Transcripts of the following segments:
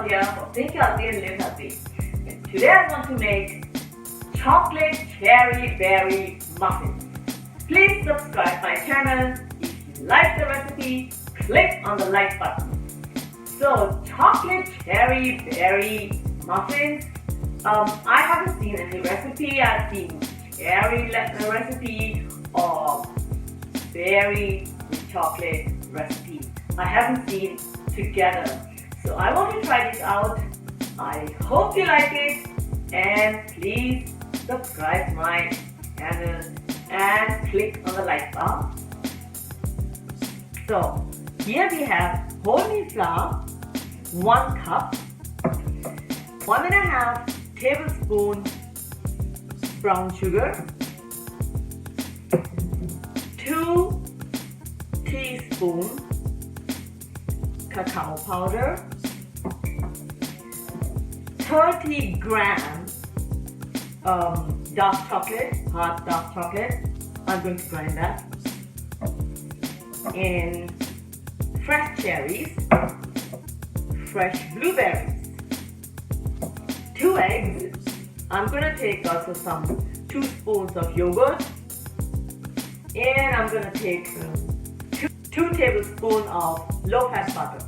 Fauzia for Think Healthy and Live Healthy. And today I want to make chocolate cherry berry muffins. Please subscribe my channel. If you like the recipe, click on the like button. So chocolate cherry berry muffins. I haven't seen any recipe. I've seen cherry recipe or berry with chocolate recipe. I haven't seen together. So I want to try this out. I hope you like it, and please subscribe my channel and click on the like button. So here we have wholemeal flour, 1 cup, 1.5 tablespoon brown sugar, 2 teaspoons cacao powder, 30 grams dark chocolate, hard dark chocolate. I'm going to grind that. And fresh cherries, fresh blueberries, 2 eggs. I'm going to take also some 2 spoons of yogurt, and I'm going to take 2 tablespoons of low-fat butter.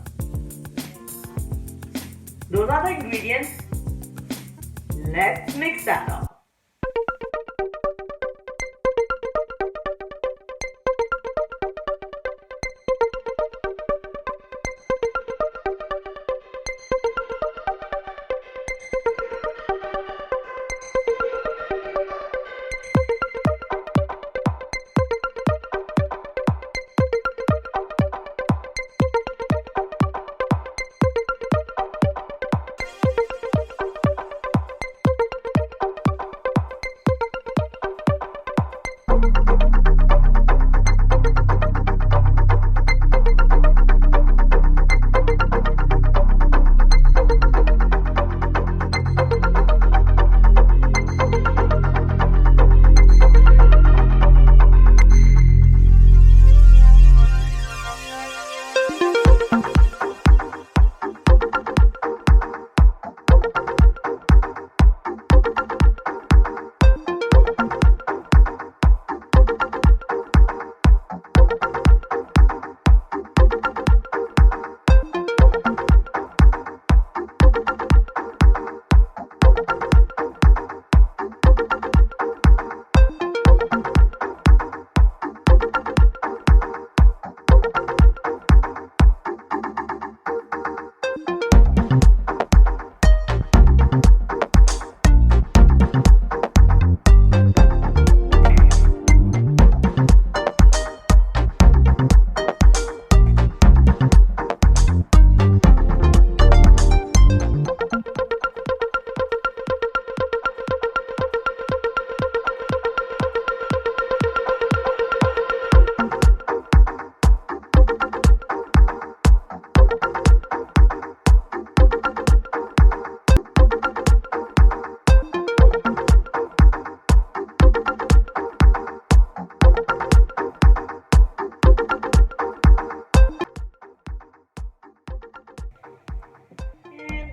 Those are the ingredients. Let's mix that up.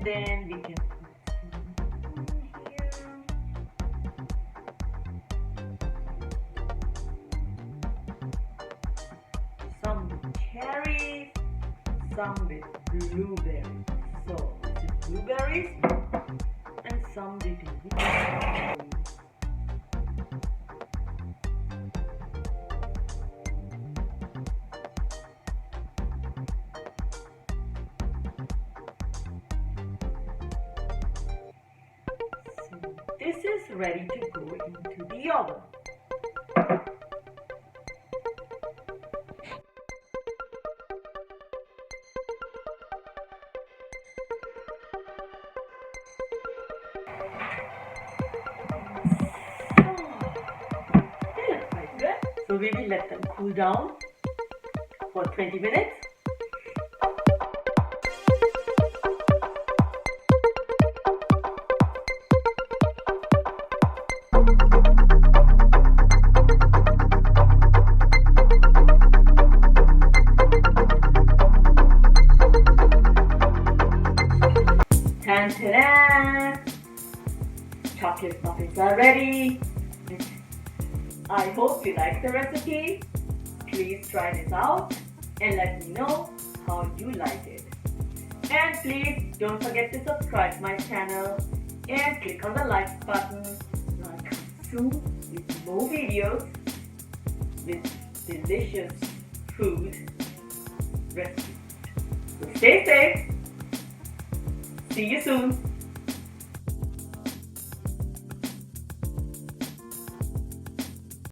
Then we can put here some with cherries, some with blueberries. So this is blueberries and some with cherries. This is ready to go into the oven. They look quite good. So we will let them cool down for 20 minutes. chocolate muffins are ready. I hope you like the recipe. Please try this out and let me know how you like it. And please don't forget to subscribe my channel and click on the like button so I come soon with more videos with delicious food recipes. So stay safe. See you soon.